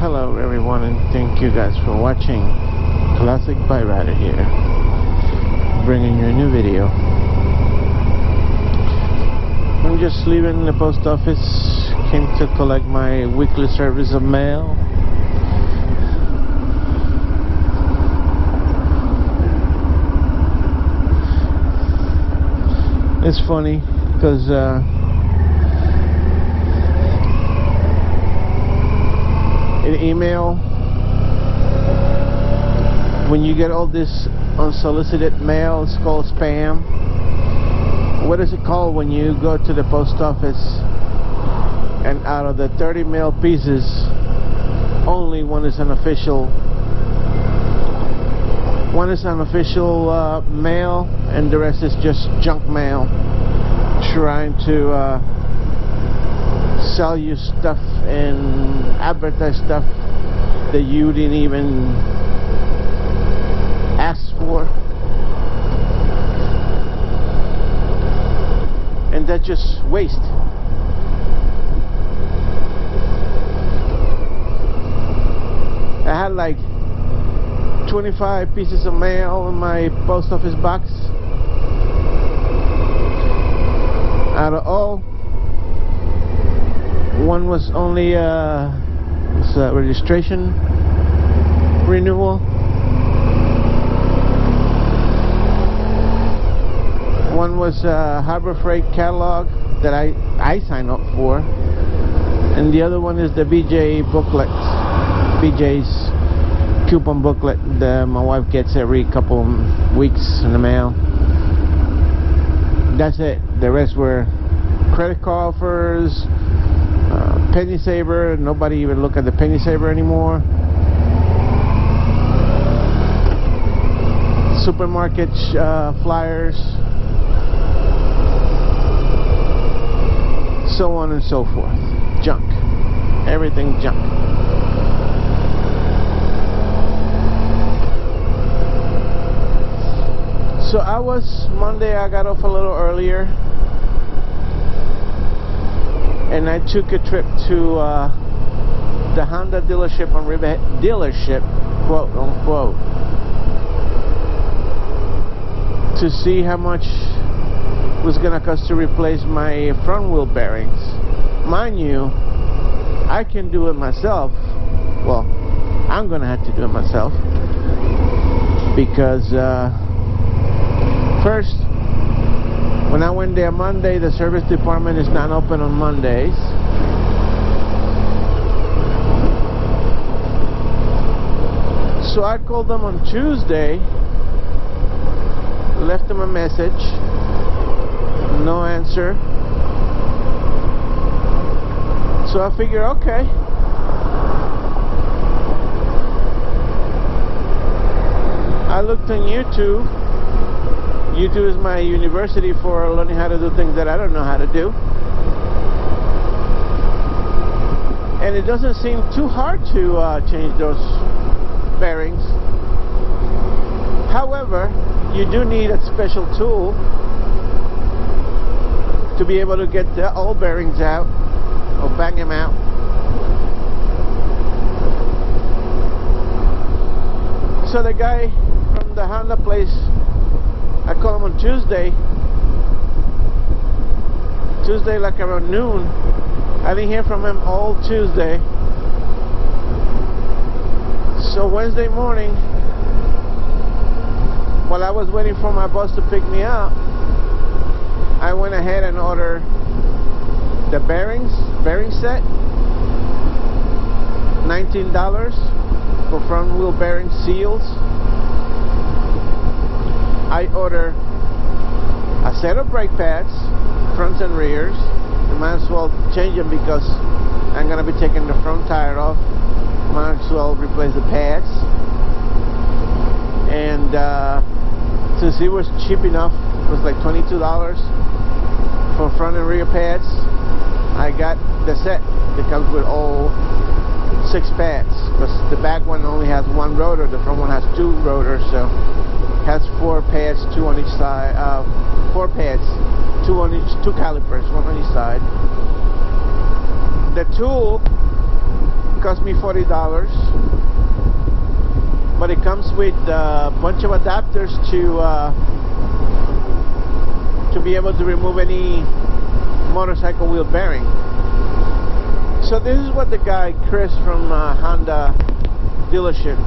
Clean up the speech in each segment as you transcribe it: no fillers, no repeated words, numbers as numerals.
Hello everyone, and thank you guys for watching. Classic Bike Rider here, bringing you a new video. I'm just leaving the post office, came to collect my weekly service of mail. It's funny because in email, when you get all this unsolicited mail, it's called spam. What is it called when you go to the post office and out of the 30 mail pieces, only one is an official mail, and the rest is just junk mail trying to sell you stuff and advertise stuff that you didn't even ask for, and that's just waste. I had like 25 pieces of mail in my post office box. Out of all, one was only registration renewal. One was Harbor Freight catalog that I signed up for, and the other one is the BJ booklet, BJ's coupon booklet that my wife gets every couple weeks in the mail. That's it. The rest were credit card offers, penny saver. Nobody even look at the penny saver anymore. Supermarket flyers, so on and so forth. Junk. Everything junk. So Monday I got off a little earlier, and I took a trip to the Honda dealership on Riverhead, quote unquote, to see how much it was gonna cost to replace my front wheel bearings. Mind you, I can do it myself. Well, I'm gonna have to do it myself because first, when I went there Monday, the service department is not open on Mondays. So I called them on Tuesday, left them a message, no answer. So I figured, okay, I looked on YouTube. YouTube is my university for learning how to do things that I don't know how to do. And it doesn't seem too hard to change those bearings. However, you do need a special tool to be able to get the old bearings out or bang them out. So the guy from the Honda place, I called him on Tuesday like around noon. I didn't hear from him all Tuesday. So Wednesday morning, while I was waiting for my boss to pick me up, I went ahead and ordered the bearing set, $19 for front wheel bearing seals. I ordered a set of brake pads, fronts and rears. I might as well change them because I'm going to be taking the front tire off. Might as well replace the pads. And since it was cheap enough, it was like $22 for front and rear pads. I got the set that comes with all 6 pads, because the back one only has 1 rotor, the front one has 2 rotors, so has 4 pads, 2 on each side. 4 pads, 2 on each, 2 calipers, 1 on each side. The tool cost me $40, but it comes with a bunch of adapters to be able to remove any motorcycle wheel bearing. So this is what the guy Chris from Honda dealership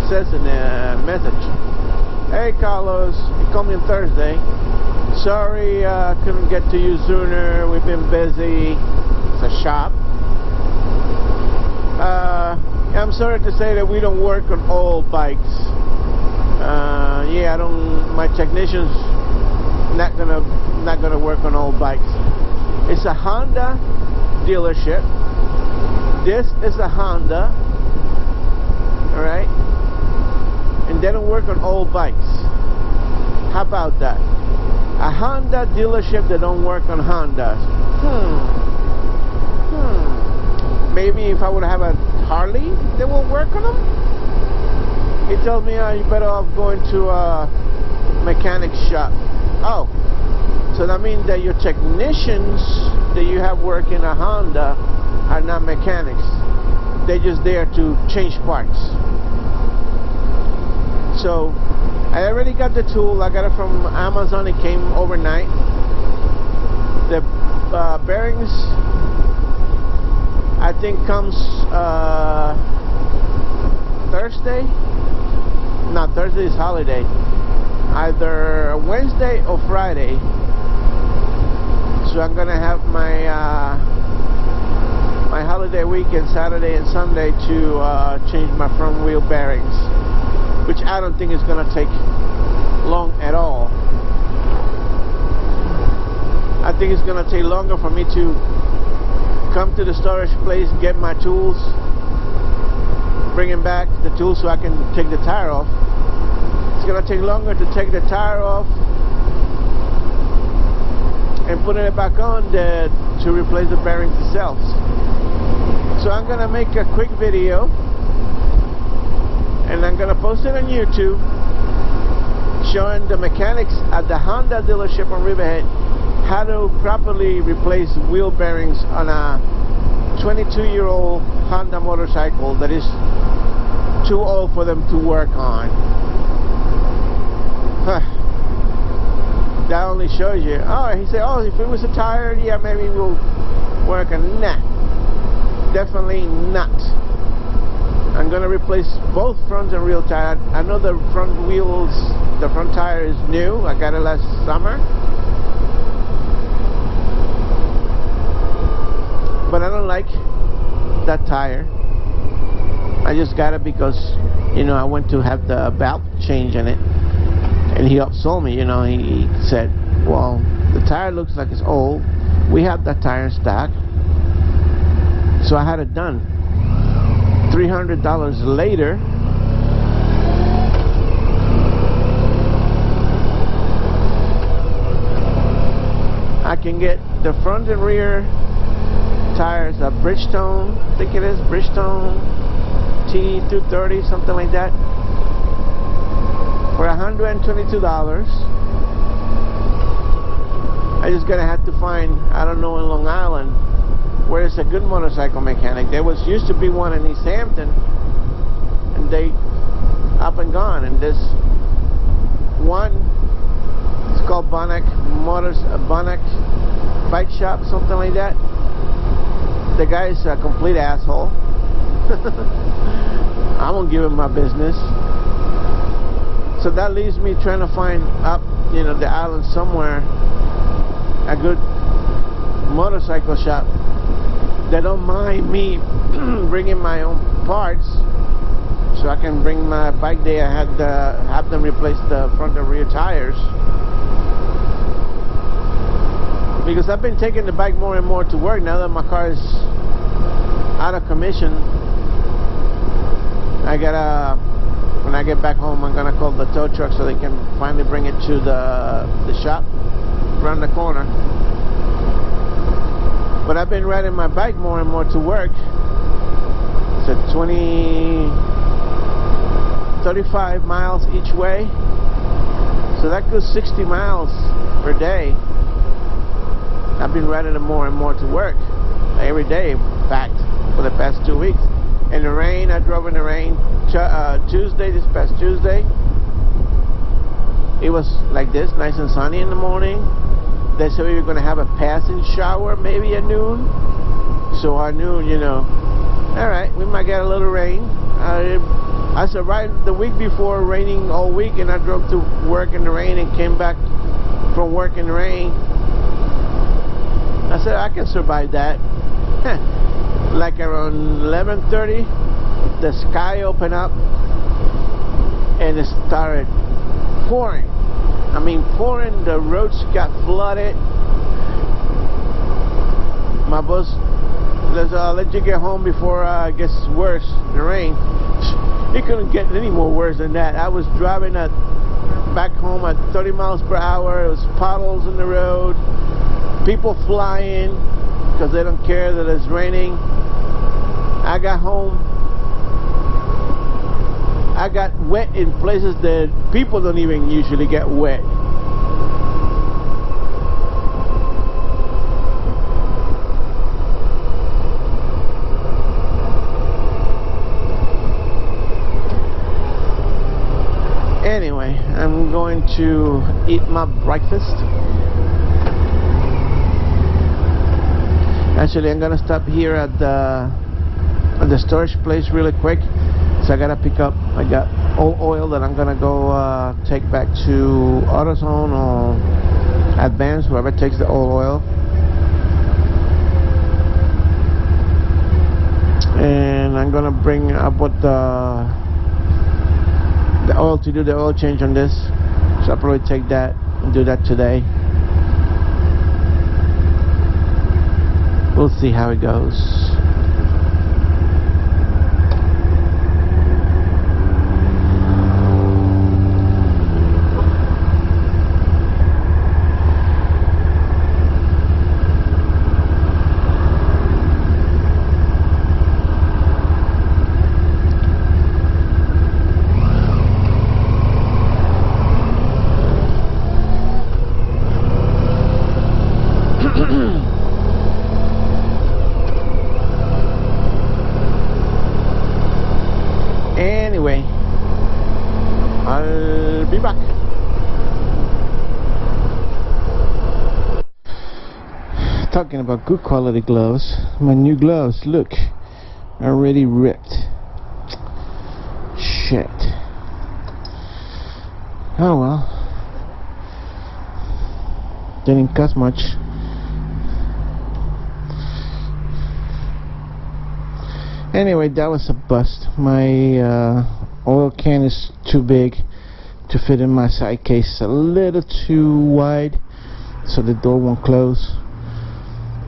says in the message. Hey Carlos, he called me on Thursday. Sorry, couldn't get to you sooner. We've been busy. It's a shop. I'm sorry to say that we don't work on old bikes. Yeah, my technicians not gonna work on old bikes. It's a Honda dealership. This is a Honda, all right, and they don't work on old bikes. How about that? A Honda dealership that don't work on Hondas. Maybe if I would have a Harley, they will work on them. He told me, oh, you better off going to a mechanic shop. Oh, so that means that your technicians that you have working a Honda are not mechanics. They're just there to change parts. So I already got the tool. I got it from Amazon. It came overnight. The bearings, I think, comes Thursday. Not Thursday, is holiday. Either Wednesday or Friday. So I'm gonna have my my holiday weekend, Saturday and Sunday, to change my front wheel bearings, which I don't think is gonna take long at all. I think it's gonna take longer for me to come to the storage place, get my tools, bringing back the tools so I can take the tire off. It's gonna take longer to take the tire off and putting it back on to replace the bearings themselves. So I'm gonna make a quick video and I'm gonna post it on YouTube showing the mechanics at the Honda dealership on Riverhead how to properly replace wheel bearings on a 22-year-old Honda motorcycle that is too old for them to work on. That only shows you. Oh, he said, oh, if it was a tire, yeah, maybe we'll work on. Nah, definitely not. I'm gonna replace both front and rear tire. I know the front wheels, the front tire is new. I got it last summer, but I don't like that tire. I just got it because, you know, I went to have the belt change in it, and he upsold me. You know, he said, well, the tire looks like it's old. We have that tire in stock. So I had it done. $300 later, I can get the front and rear tires of Bridgestone, I think it is Bridgestone T230, something like that, for $122. I just gonna have to find, I don't know, in Long Island where it's a good motorcycle mechanic. There used to be one in East Hampton, and they up and gone. And there's one, it's called Bonnack Bike Shop, something like that. The guy's a complete asshole. I won't give him my business. So that leaves me trying to find up, you know, the island somewhere, a good motorcycle shop that don't mind me bringing my own parts, so I can bring my bike there. I had have them replace the front and rear tires, because I've been taking the bike more and more to work now that my car is out of commission. I gotta, when I get back home, I'm gonna call the tow truck so they can finally bring it to the shop around the corner. But I've been riding my bike more and more to work. It's at 35 miles each way. So that goes 60 miles per day. I've been riding it more and more to work. Every day, in fact, for the past 2 weeks. in the rain. I drove in the rain Tuesday, this past Tuesday. It was like this, nice and sunny in the morning. They said we were going to have a passing shower maybe at noon. So at noon, you know, alright, we might get a little rain. I survived the week before raining all week, and I drove to work in the rain and came back from work in the rain. I said I can survive that. Like around 11:30, the sky opened up and it started pouring. I mean pouring. The roads got flooded. My boss, I'll let you get home before it gets worse, the rain. It couldn't get any more worse than that. I was driving back home at 30 miles per hour. There was puddles in the road, people flying because they don't care that it's raining. I got home, I got wet in places that people don't even usually get wet. Anyway, I'm going to eat my breakfast. Actually, I'm gonna stop here at the storage place really quick. So I gotta pick up. I got old oil that I'm gonna go take back to AutoZone or Advance, whoever takes the old oil. And I'm gonna bring up what the oil to do the oil change on this. So I'll probably take that and do that today. We'll see how it goes. Anyway, I'll be back. Talking about good quality gloves, my new gloves, look, already ripped. Shit. Oh well, didn't cost much. Anyway, that was a bust. My oil can is too big to fit in my side case. A little too wide, so the door won't close.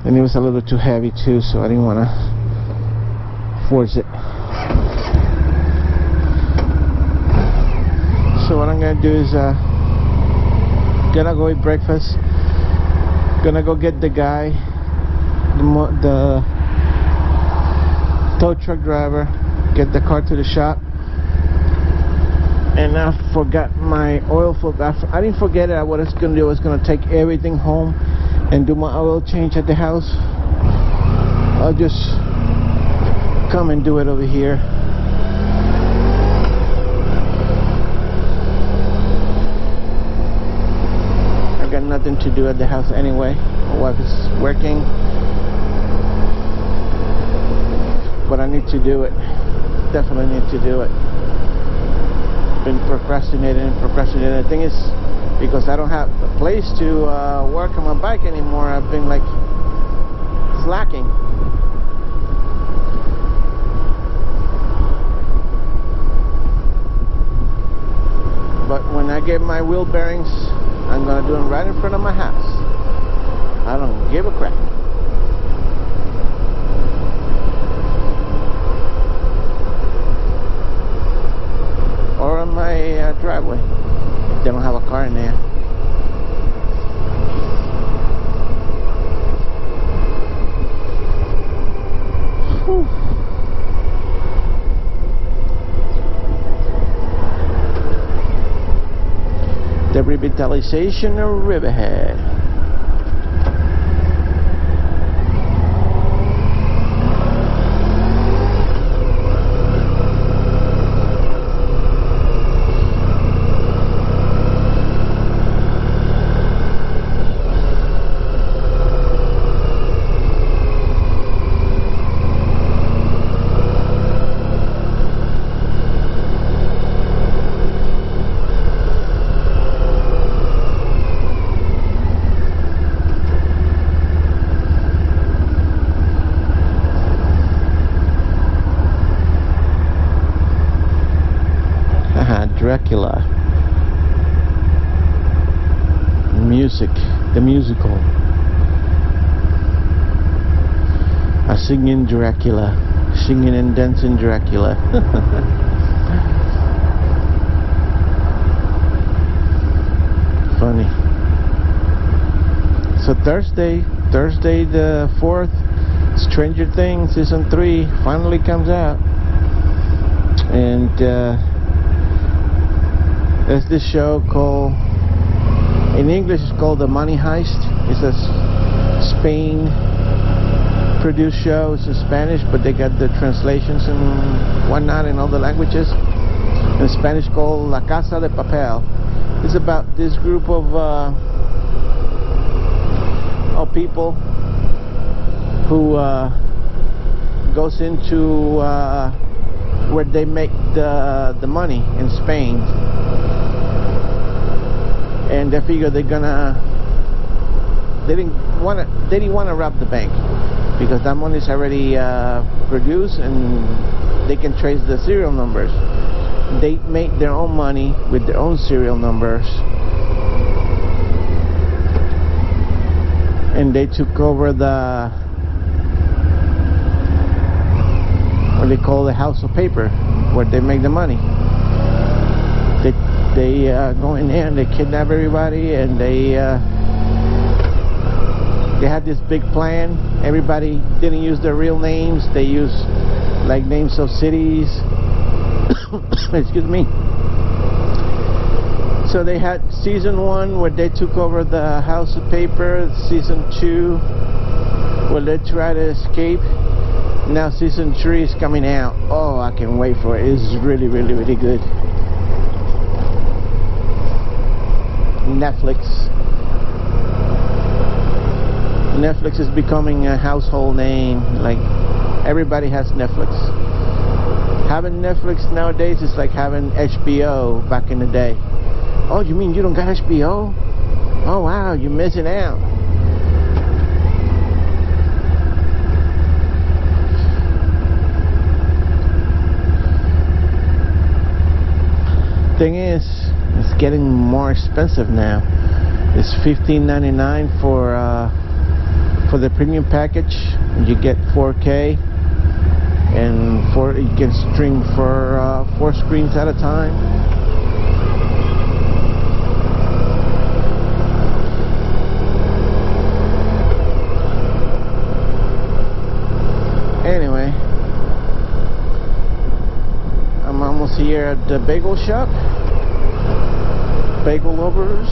And it was a little too heavy too, so I didn't want to force it. So what I'm gonna do is gonna go eat breakfast. Gonna go get the guy, the tow truck driver, get the car to the shop. And I forgot my oil filter. I didn't forget it. What I was gonna do, I was gonna take everything home and do my oil change at the house. I'll just come and do it over here. I got nothing to do at the house anyway. My wife is working. But I need to do it. Definitely need to do it. Been procrastinating. The thing is, because I don't have a place to work on my bike anymore, I've been like slacking. But when I get my wheel bearings, I'm gonna do them right in front of my house. I don't give a crap. Or on my driveway. They don't have a car in there. Whew. The revitalization of Riverhead. Dracula. Music, the musical. A singing Dracula, singing and dancing Dracula. Funny. So Thursday the 4th, Stranger Things season 3 finally comes out, and there's this show called, in English it's called The Money Heist. It's a Spain produced show. It's in Spanish, but they got the translations and whatnot in all the languages. In Spanish called La Casa de Papel. It's about this group of people who goes into where they make the money in Spain, and they figure they didn't want to rob the bank because that money is already produced and they can trace the serial numbers. They made their own money with their own serial numbers, and they took over the, what they call the house of paper, where they make the money. They go in there and they kidnap everybody, and they had this big plan. Everybody didn't use their real names. They used like names of cities. Excuse me. So they had season 1 where they took over the house of paper, season 2 where they try to escape. Now season 3 is coming out. Oh, I can't wait for it. It's really, really, really good. Netflix is becoming a household name. Like, everybody has Netflix. Having Netflix nowadays is like having HBO back in the day. Oh, you mean you don't got HBO? Oh wow, you're missing out. Thing is, it's getting more expensive now. It's $15.99 for the premium package. You get 4K, and you can stream for 4 screens at a time. Anyway, I'm almost here at the bagel shop. Bagel lovers,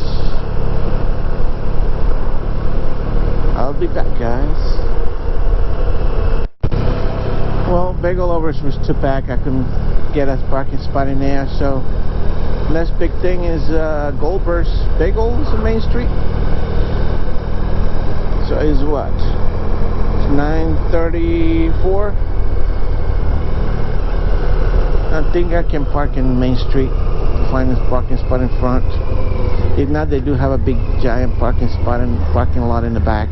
I'll be back, guys. Well, bagel lovers was too packed. I couldn't get a parking spot in there. So next big thing is Goldberg's Bagels on Main Street. So is what? It's 9:34. I think I can park in Main Street. Find a parking spot in front. If not, they do have a big giant parking spot and parking lot in the back.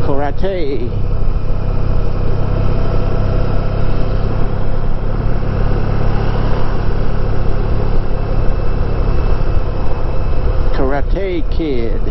Karate. Karate Kid.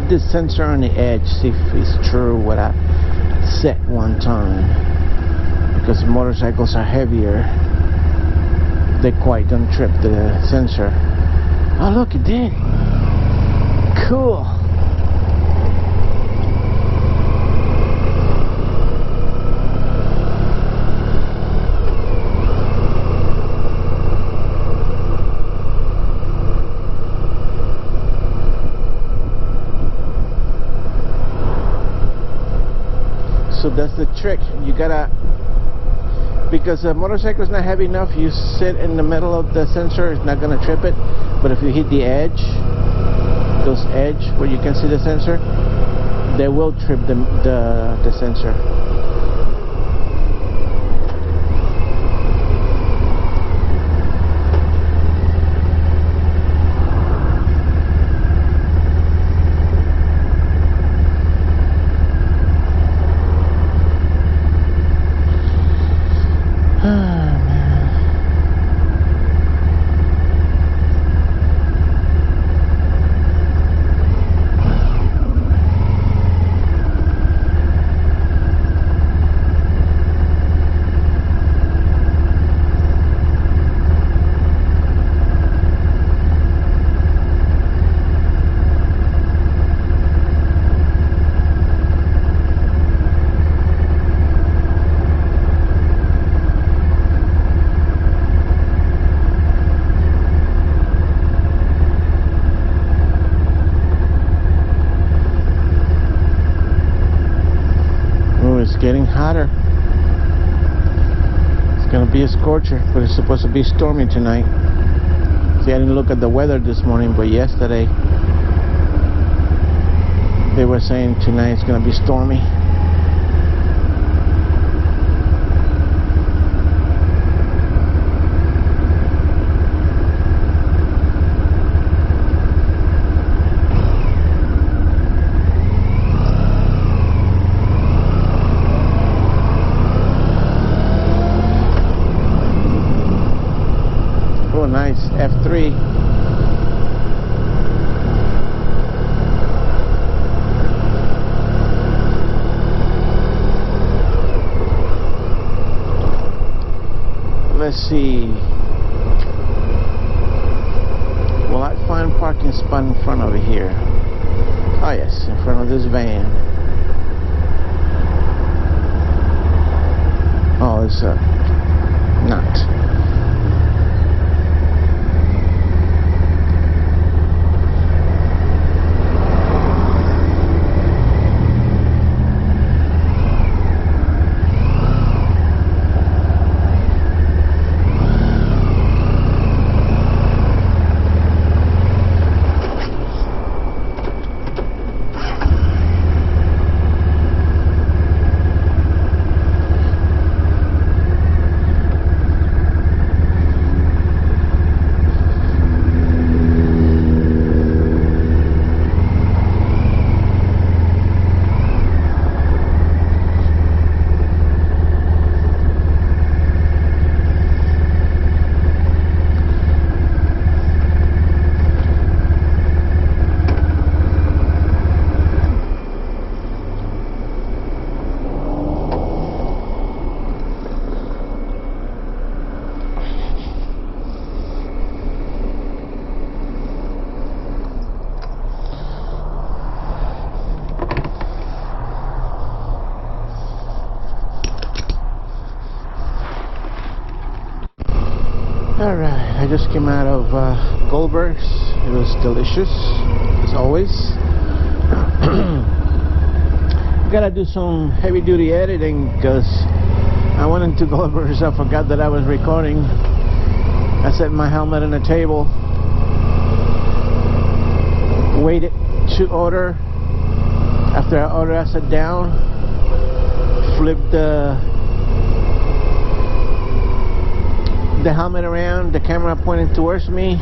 hit this sensor on the edge, see if it's true what I set one time, because motorcycles are heavier, they quite don't trip the sensor. Oh look, it did. Cool. So that's the trick. You gotta, because the motorcycle is not heavy enough, you sit in the middle of the sensor, it's not gonna trip it. But if you hit the edge, those edge where you can see the sensor, they will trip the sensor. It's getting hotter. It's gonna be a scorcher, but it's supposed to be stormy tonight. See, I didn't look at the weather this morning, but yesterday they were saying tonight it's gonna be stormy. Nice F3. Let's see. Will I find parking spot in front over here? Oh yes, in front of this van. Oh, it's not. Alright, I just came out of Goldberg's. It was delicious, as always. Gotta do some heavy duty editing because I went into Goldberg's, I forgot that I was recording. I set my helmet on the table, waited to order. After I ordered, I sat down, flipped the helmet around, the camera pointed towards me,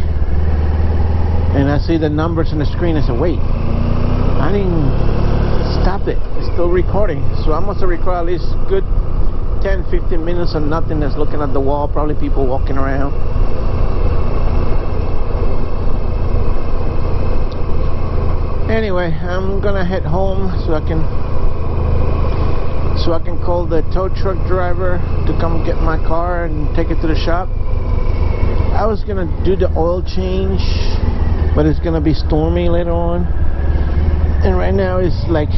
and I see the numbers on the screen. I said, wait, I didn't stop it, it's still recording. So I must have recorded at least good 10-15 minutes of nothing, that's looking at the wall, probably people walking around. Anyway, I'm gonna head home so I can call the tow truck driver to come get my car and take it to the shop. I was gonna do the oil change, but it's gonna be stormy later on, and right now it's like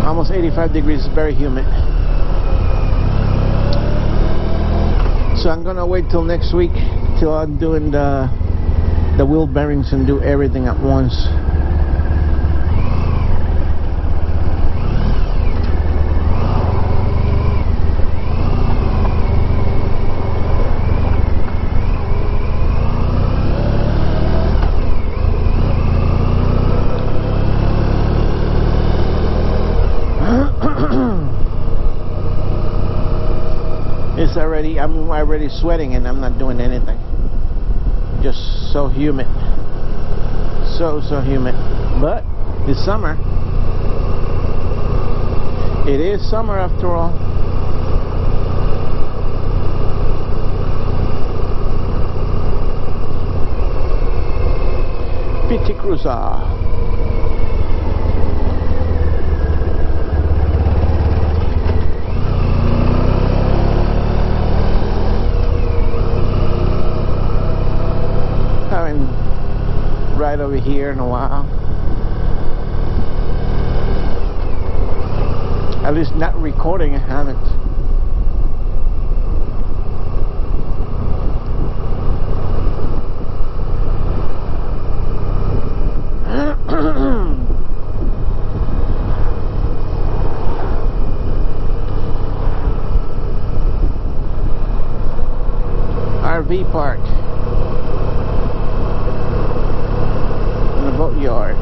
almost 85 degrees. It's very humid, so I'm gonna wait till next week till I'm doing the wheel bearings and do everything at once. I'm already sweating and I'm not doing anything. Just so humid. So humid. But it's summer. It is summer after all. PT Cruiser. Right over here in a while. At least not recording, I haven't. RV park. Boatyard.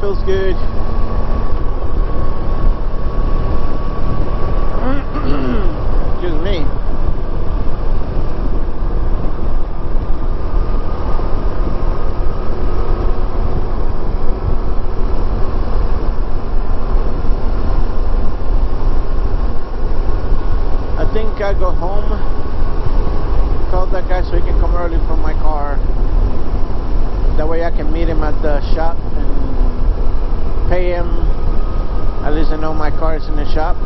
Feels good. Excuse me. I think I'll go home, call that guy so he can come early from my car. That way I can meet him at the shop and pay him. At least I know my car is in the shop.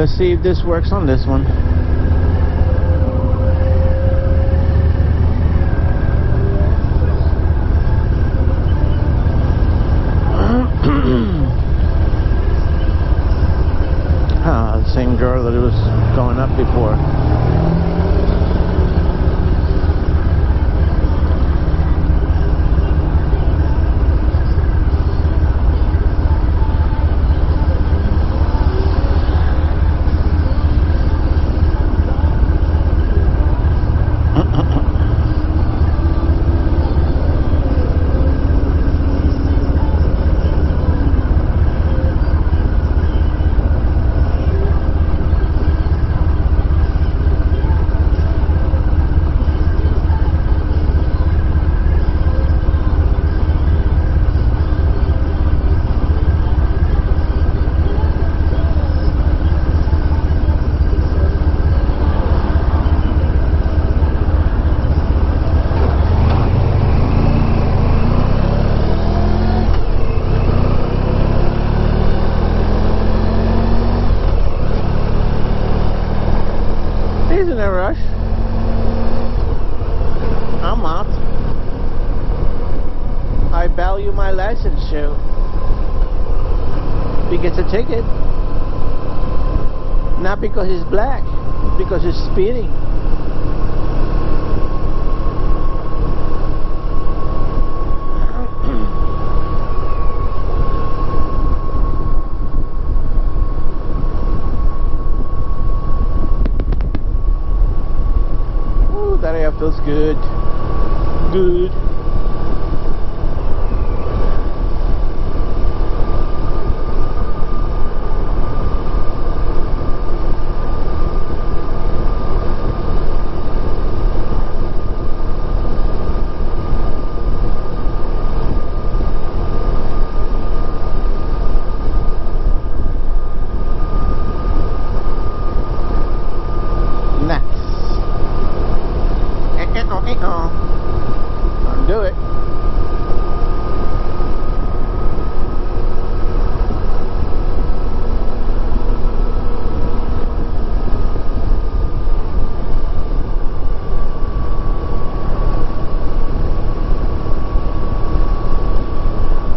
Let's see if this works on this one. The same girl that it was going up before. my license show. He gets a ticket. Not because he's black, because he's speeding. Ooh, that air feels good. Good. Do it.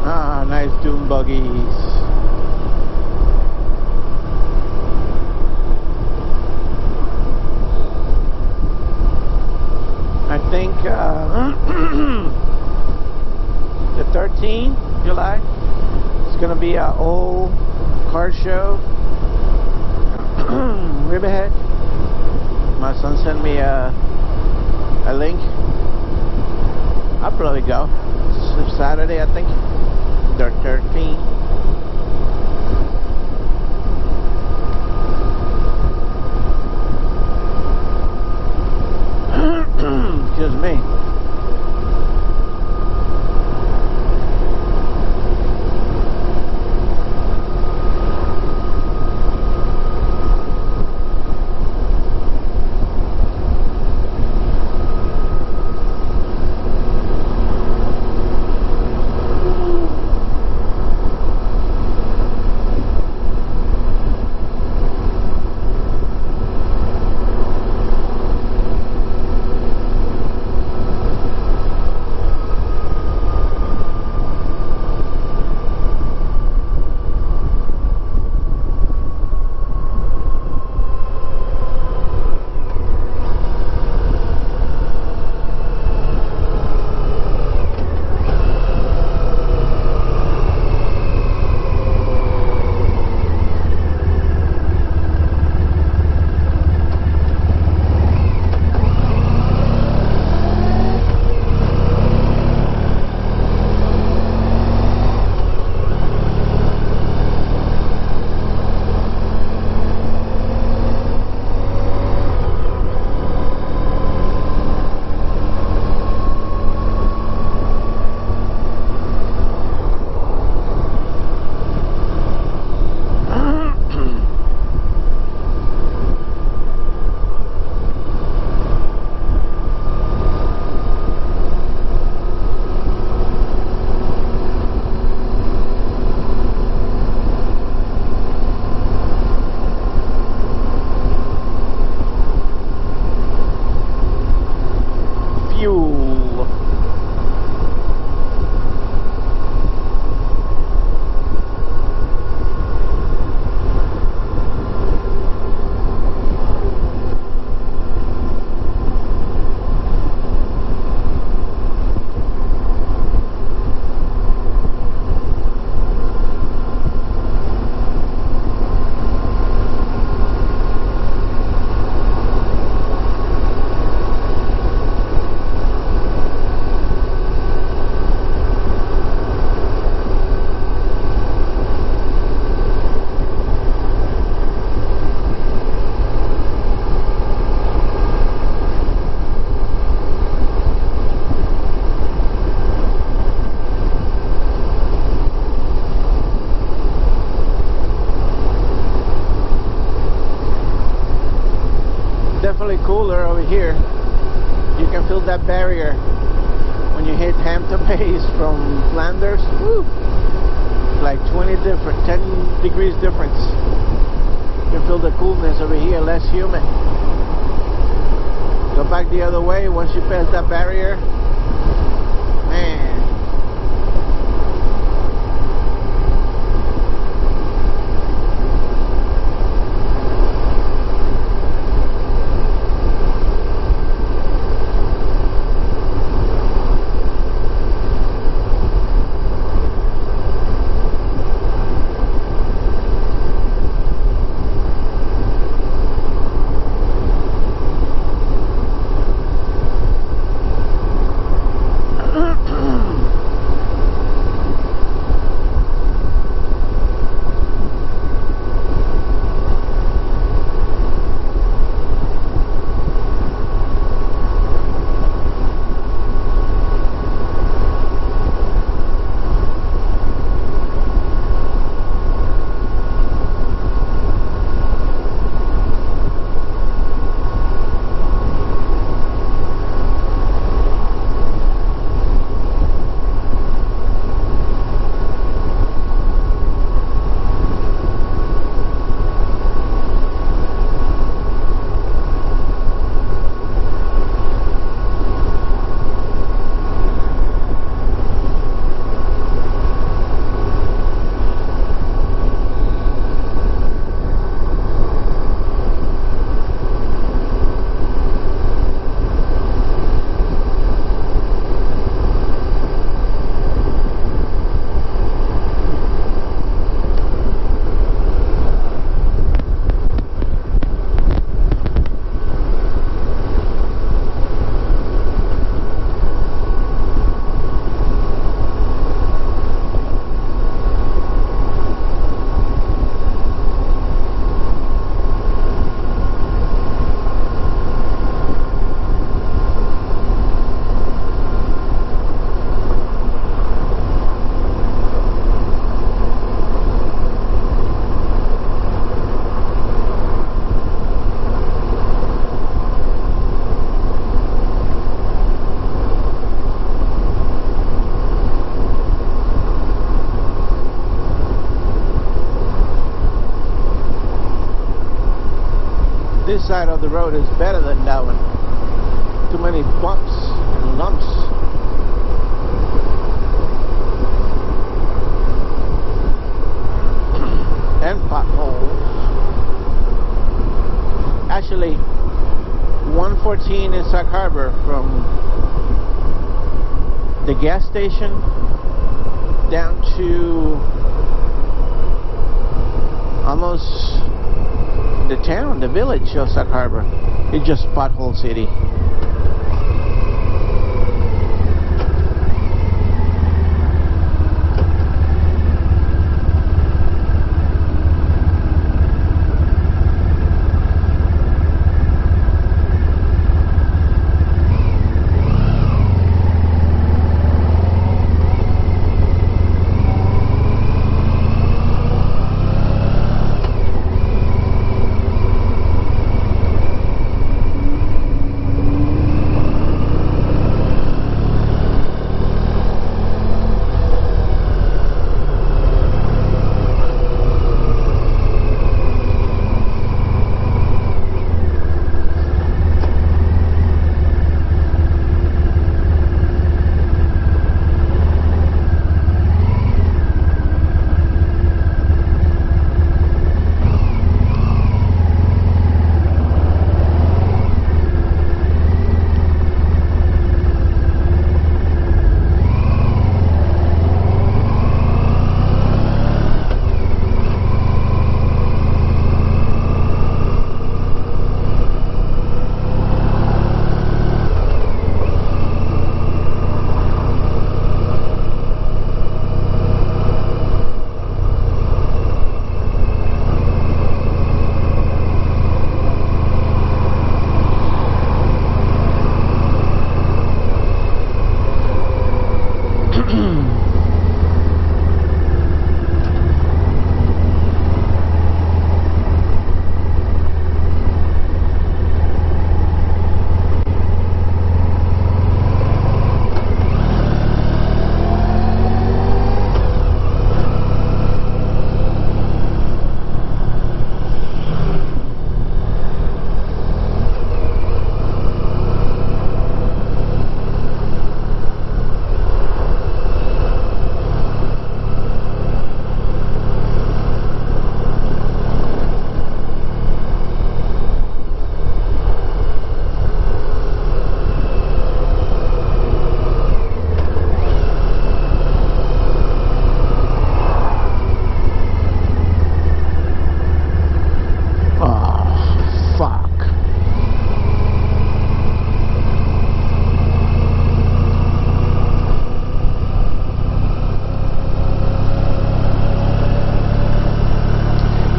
Ah, nice dune buggies. I think the 13th July it's gonna be an old car show. Riverhead. My son sent me a link. I'll probably go. It's Saturday, I think. The 13th. Excuse me. Cooler over here. You can feel that barrier when you hit Hampton Bays from Flanders. Woo! Like 10 degrees difference. You can feel the coolness over here, less humid. Go back the other way once you pass that barrier. Man. this side of the road is better than that one. Too many bumps and lumps. And potholes. Actually, 114 in Sac Harbor from the gas station down to almost the town, the village of Sac Harbor. It's just pothole city.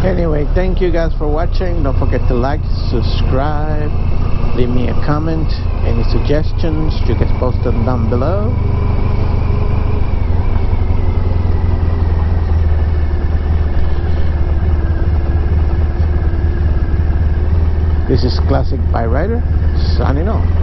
Anyway, thank you guys for watching. Don't forget to like, subscribe, leave me a comment. Any suggestions, you can post them down below. This is Classic Bike Rider signing off.